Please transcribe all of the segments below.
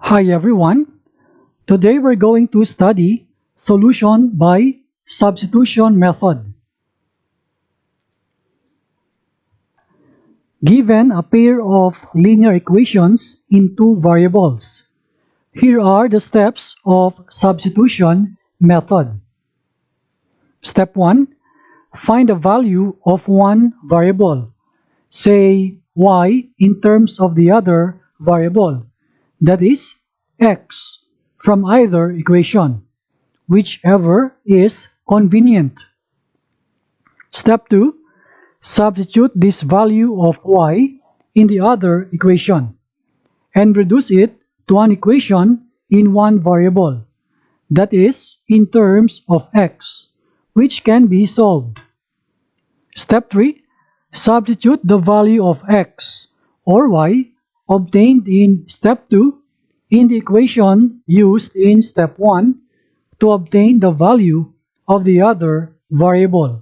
Hi everyone. Today we're going to study solution by substitution method. Given a pair of linear equations in two variables, here are the steps of substitution method. Step 1. Find the value of one variable, say y in terms of the other variable, that is x, from either equation, whichever is convenient. Step 2. Substitute this value of y in the other equation and reduce it to an equation in one variable, that is, in terms of x, which can be solved. Step 3. Substitute the value of x or y obtained in step 2 in the equation used in step 1 to obtain the value of the other variable.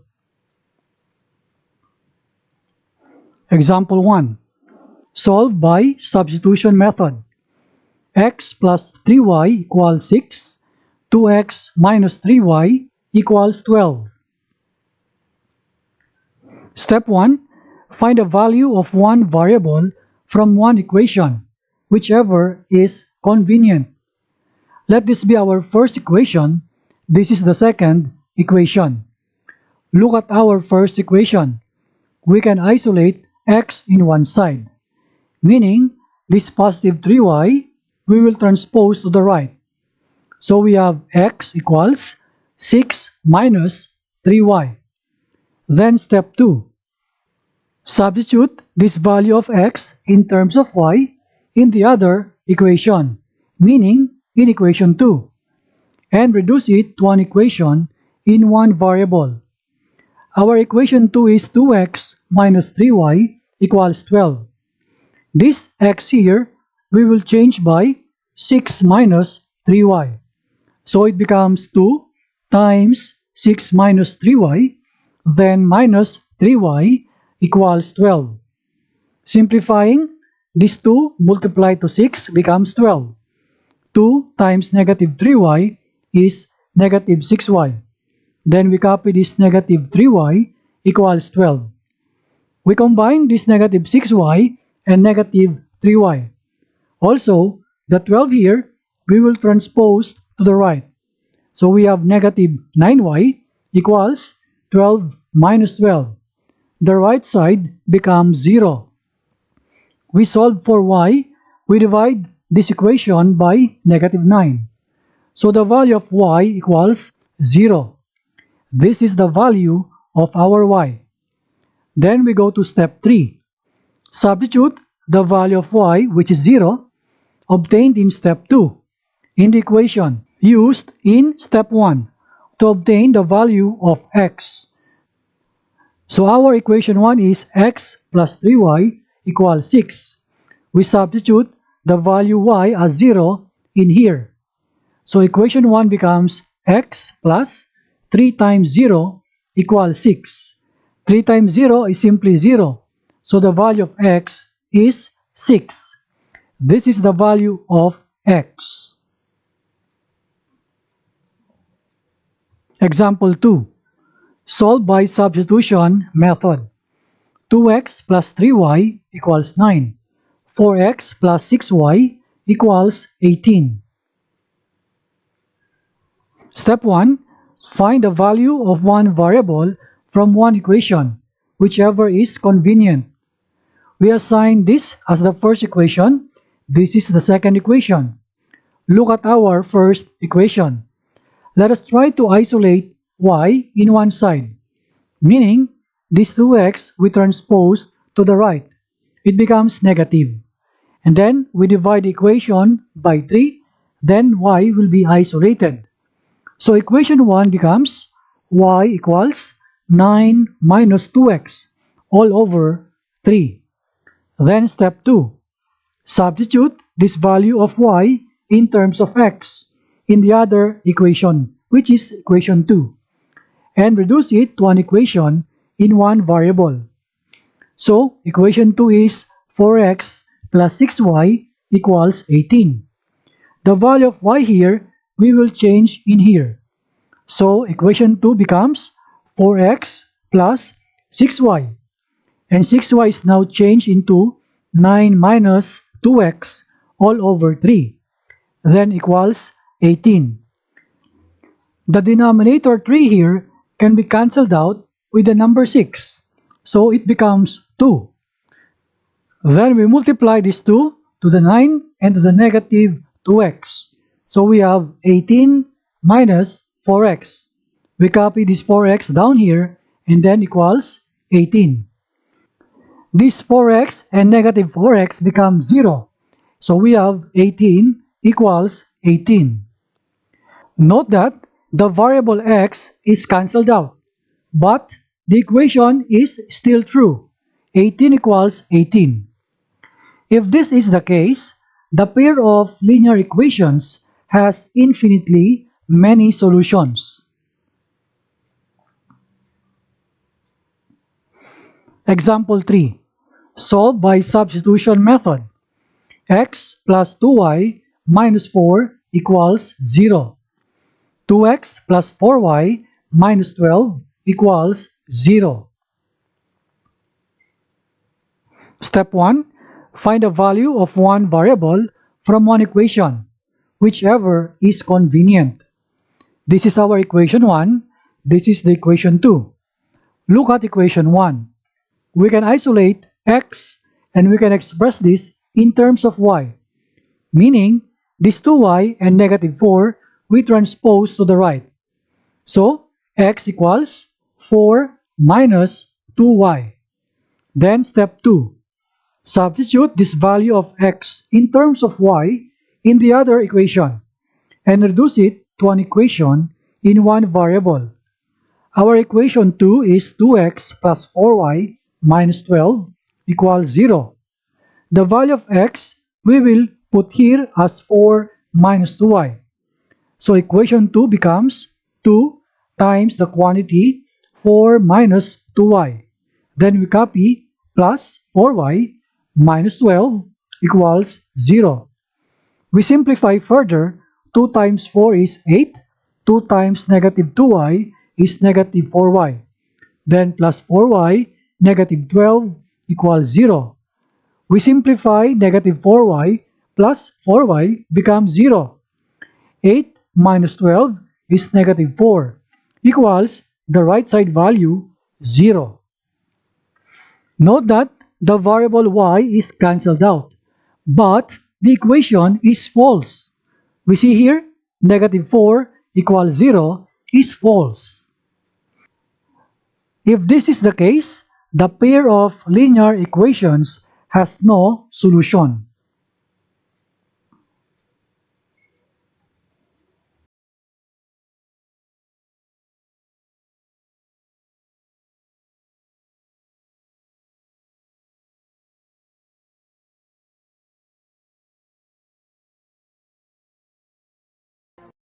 Example 1. Solve by substitution method. X plus 3y equals 6. 2x minus 3y equals 12. Step 1. Find the value of one variable from one equation, whichever is convenient. Let this be our first equation. This is the second equation. Look at our first equation. We can isolate x in one side, meaning this positive 3y we will transpose to the right. So we have x equals 6 minus 3y. Then step 2. Substitute this value of x in terms of y in the other equation, meaning in equation 2, and reduce it to an equation in one variable. Our equation 2 is 2x minus 3y equals 12. This x here we will change by 6 minus 3y. So it becomes 2 times 6 minus 3y, then minus 3y equals 12. Simplifying, this 2 multiplied to 6 becomes 12. 2 times negative 3y is negative 6y. Then we copy this negative 3y equals 12. We combine this negative 6y and negative 3y. Also, the 12 here we will transpose to the right. So we have negative 9y equals 12 minus 12. The right side becomes 0. We solve for y. We divide this equation by negative 9. So the value of y equals 0. This is the value of our y. Then we go to step 3. Substitute the value of y, which is 0, obtained in step 2, in the equation used in step 1 to obtain the value of x. So our equation 1 is x plus 3y equals 6. We substitute the value y as 0 in here. So equation 1 becomes x plus 3 times 0 equals 6. 3 times 0 is simply 0. So the value of x is 6. This is the value of x. Example 2. Solve by substitution method. 2x plus 3y equals 9. 4x plus 6y equals 18. Step 1. Find the value of one variable from one equation, whichever is convenient. We assign this as the first equation. This is the second equation. Look at our first equation. Let us try to isolate y in one side, meaning this 2x we transpose to the right. It becomes negative. And then we divide the equation by 3, then y will be isolated. So equation 1 becomes y equals 9 minus 2x all over 3. Then step 2. Substitute this value of y in terms of x in the other equation, which is equation 2, and reduce it to an equation in one variable. So equation 2 is 4x plus 6y equals 18. the value of y here, we will change in here. So equation 2 becomes 4x plus 6y. And 6y is now changed into 9 minus 2x all over 3. Then equals 18. The denominator 3 here can be cancelled out with the number 6. So it becomes 2. Then we multiply this 2 to the 9 and to the negative 2x. So we have 18 minus 4x. We copy this 4x down here and then equals 18. This 4x and negative 4x become 0. So we have 18 equals 18. Note that the variable x is cancelled out, but the equation is still true. 18 equals 18. If this is the case, the pair of linear equations has infinitely many solutions. Example 3. Solve by substitution method. X plus 2y minus 4 equals 0. 2x plus 4y minus 12 equals 0. Step 1. Find the value of one variable from one equation, whichever is convenient. This is our equation 1. This is the equation 2. Look at equation 1. We can isolate x and we can express this in terms of y, meaning this 2y and negative 4 we transpose to the right. So x equals 4 minus 2y. Then step 2. Substitute this value of x in terms of y in the other equation and reduce it to an equation in one variable. Our equation 2 is 2x plus 4y minus 12 equals 0. The value of x we will put here as 4 minus 2y. So equation 2 becomes 2 times the quantity 4 minus 2y. Then we copy plus 4y minus 12 equals 0. We simplify further. 2 times 4 is 8. 2 times negative 2y is negative 4y. Then plus 4y negative 12 equals 0. We simplify negative 4y plus 4y becomes 0. 8 minus 12 is negative 4 equals the right side value 0. Note that the variable y is cancelled out, but the equation is false. We see here negative 4 equals 0 is false. If this is the case, the pair of linear equations has no solution.